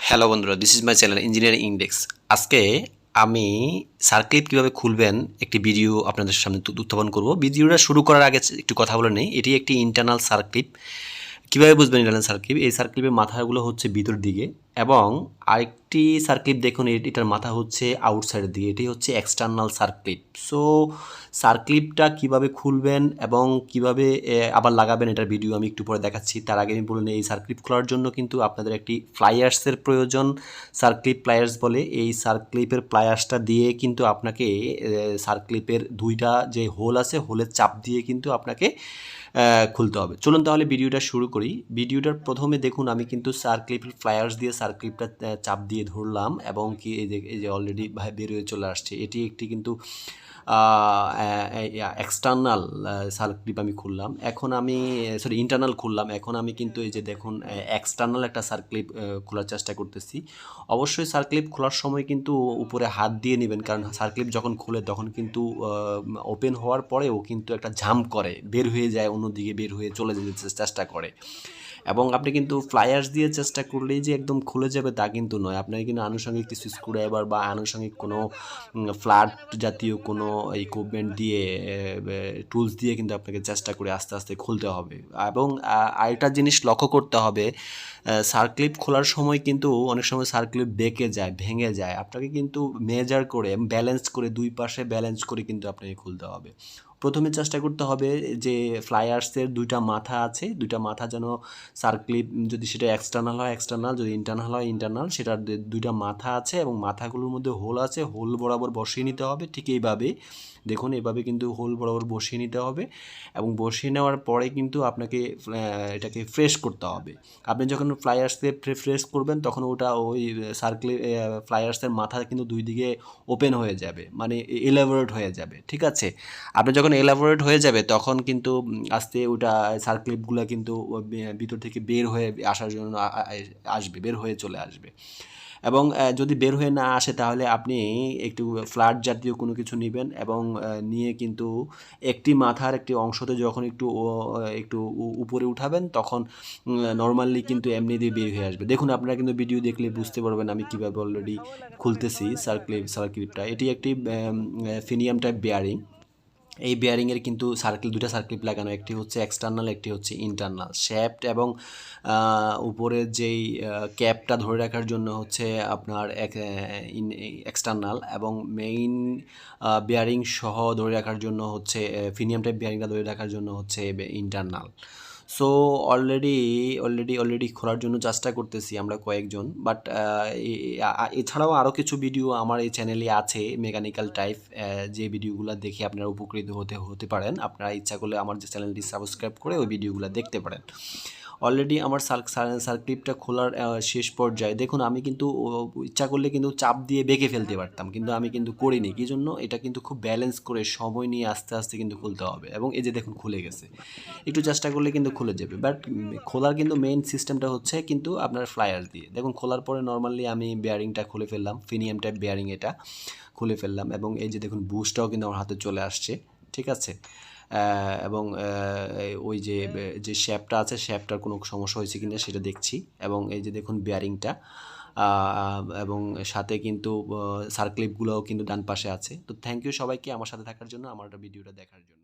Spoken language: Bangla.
হ্যালো বন্ধুরা, this is my channel engineering index. আজকে আমি সার্কিট কীভাবে খুলবেন একটি ভিডিও আপনাদের সামনে উত্থাপন করব। ভিডিওটা শুরু করার আগে একটু কথা বলে নেই। এটি একটি ইন্টারনাল সার্কিট। কীভাবে বুঝবেন ইন্টারনাল সার্কিট? এই সার্কিটের মাথাগুলো হচ্ছে ভিতর দিকে এবং আরেকটি সার্কিট দেখুন, এটার মাথা হচ্ছে আউটসাইডের দিকে। এটি হচ্ছে এক্সটার্নাল সার্কিট। সো সার্কিটটা কীভাবে খুলবেন এবং কীভাবে আবার লাগাবেন এটার ভিডিও আমি একটু পরে দেখাচ্ছি। তার আগে আমি বলে নিই, এই সার্কিট খোলার জন্য কিন্তু আপনাদের একটি প্লায়ার্সের প্রয়োজন। সার্কিট প্লায়ার্স বলে। এই সার্কিটের প্লায়ার্সটা দিয়ে কিন্তু আপনাকে সার্কিটের দুইটা যে হোল আছে, হোলের চাপ দিয়ে কিন্তু আপনাকে খুলতে হবে। চলুন তাহলে ভিডিওটা শুরু করি। ভিডিওটার প্রথমে দেখুন, আমি কিন্তু সার্কিটের প্লায়ার্স দিয়ে সার্কিটটা চাপ দিয়ে ধরলাম এবং কি এই যে অলরেডি বের হয়ে চলে আসছে। এটি একটি কিন্তু এক্সটার্নাল সার্কিট আমি খুললাম। এখন আমি ইন্টারনাল খুললাম। এখন আমি কিন্তু এই যে দেখুন এক্সটার্নাল একটা সার্কিট খোলার চেষ্টা করতেছি। অবশ্যই সার্কিট খোলার সময় কিন্তু উপরে হাত দিয়ে নেবেন, কারণ সার্কিট যখন খুলে তখন কিন্তু ওপেন হওয়ার পরেও কিন্তু একটা জাম্প করে, বের হয়ে যায়, অন্যদিকে বের হয়ে চলে যেতে চেষ্টা করে। এবং আপনি কিন্তু ফ্লায়ার্স দিয়ে চেষ্টা করলেই যে একদম খুলে যাবে তা কিন্তু নয়। আপনাকে কিন্তু আনুষঙ্গিক কিছু স্ক্রুড্রাইভার বা আনুষঙ্গিক কোনো ফ্ল্যাট জাতীয় কোনো ইকুইপমেন্ট দিয়ে, টুলস দিয়ে কিন্তু আপনাকে চেষ্টা করে আস্তে আস্তে খুলতে হবে। এবং আরেকটা জিনিস লক্ষ্য করতে হবে, সার্কিট খোলার সময় কিন্তু অনেক সময় সার্কিট বেঁকে যায়, ভেঙে যায়। আপনাকে কিন্তু মেজার করে, ব্যালেন্স করে, দুই পাশে ব্যালেন্স করে কিন্তু আপনাকে খুলতে হবে। প্রথমে চেষ্টা করতে হবে যে ফ্লায়ার্সের দুইটা মাথা আছে, দুইটা মাথা যেন সার্কিট, যদি সেটা এক্সটার্নাল হয় এক্সটার্নাল, যদি ইন্টারনাল হয় ইন্টারনাল, সেটার দুইটা মাথা আছে এবং মাথাগুলোর মধ্যে হোল আছে, হোল বরাবর বসিয়ে নিতে হবে। ঠিক এইভাবে দেখুন, এভাবে কিন্তু হোল বরাবর বসিয়ে নিতে হবে এবং বসিয়ে নেওয়ার পরে কিন্তু আপনাকে এটাকে ফ্রেশ করতে হবে। আপনি যখন ফ্লায়ার্সে ফ্রেশ করবেন তখন ওটা ওই সার্কিট ফ্লায়ার্সের মাথা কিন্তু দুই দিকে ওপেন হয়ে যাবে, মানে এলাবোরেট হয়ে যাবে। ঠিক আছে, আপনি যখন এলাবোরেট হয়ে যাবে তখন কিন্তু আস্তে ওটা সার্কিটগুলো কিন্তু ভিতর থেকে বের হয়ে আসার জন্য আসবে, বের হয়ে চলে আসবে। এবং যদি বের হয়ে না আসে তাহলে আপনি একটু ফ্ল্যাট জাতীয় কোনো কিছু নেবেন এবং নিয়ে কিন্তু একটি মাথার একটি অংশতে যখন একটু উপরে উঠাবেন তখন নর্মালি কিন্তু এমনি দিয়ে বের হয়ে আসবে। দেখুন, আপনারা কিন্তু ভিডিও দেখলে বুঝতে পারবেন আমি কীভাবে অলরেডি খুলতেছি সার্কিটটা। এটি একটি ফিনিয়াম টাইপ বেয়ারিং। এই বেয়ারিংয়ের কিন্তু দুটা সার্কিট লাগানো, একটি হচ্ছে এক্সটার্নাল, একটি হচ্ছে ইন্টারনাল। শ্যাফট এবং উপরের যেই ক্যাপটা ধরে রাখার জন্য হচ্ছে আপনার এক্সটার্নাল, এবং মেইন বেয়ারিং সহ ধরে রাখার জন্য হচ্ছে ফিনিয়াম টাইপ বেয়ারিংটা ধরে রাখার জন্য হচ্ছে ইন্টারনাল। সো অলরেডি খোলার জন্য চেষ্টা করতেছি আমরা কয়েকজন, বাট এছাড়াও আরও কিছু ভিডিও আমার এই চ্যানেলে আছে মেকানিক্যাল টাইপ, যে ভিডিওগুলো দেখে আপনারা উপকৃত হতে পারেন। আপনারা ইচ্ছা করলে আমার যে চ্যানেলটি সাবস্ক্রাইব করে ওই ভিডিওগুলো দেখতে পারেন। অলরেডি আমার সার্কিটটা খোলার শেষ পর্যায়ে দেখুন, আমি কিন্তু ইচ্ছা করলে কিন্তু চাপ দিয়ে বেঁকে ফেলতে পারতাম, কিন্তু আমি কিন্তু করিনি। কি জন্য? এটা কিন্তু খুব ব্যালেন্স করে সময় নিয়ে আস্তে আস্তে কিন্তু খুলতে হবে। এবং এই যে দেখুন খুলে গেছে, একটু চেষ্টা করলে কিন্তু খুলে যাবে। বাট খোলার কিন্তু মেইন সিস্টেমটা হচ্ছে কিন্তু আপনার ফ্লায়ার দিয়ে। দেখুন খোলার পরে নর্মালি আমি বেয়ারিংটা খুলে ফেললাম, ফিনিয়াম টাইপ বেয়ারিং এটা খুলে ফেললাম এবং এই যে দেখুন বুশটাও কিন্তু আমার হাতে চলে আসছে। ঠিক আছে, এবং ওই যে শ্যাপটা আছে, শ্যাপটার কোনো সমস্যা হয়েছে কিনা সেটা দেখছি। এবং এই যে দেখুন বেয়ারিংটা, এবং সাথে কিন্তু সার্কিটগুলোও কিন্তু ডান পাশে আছে। তো থ্যাংক ইউ সবাইকে আমার সাথে থাকার জন্য, আমার ভিডিওটা দেখার জন্য।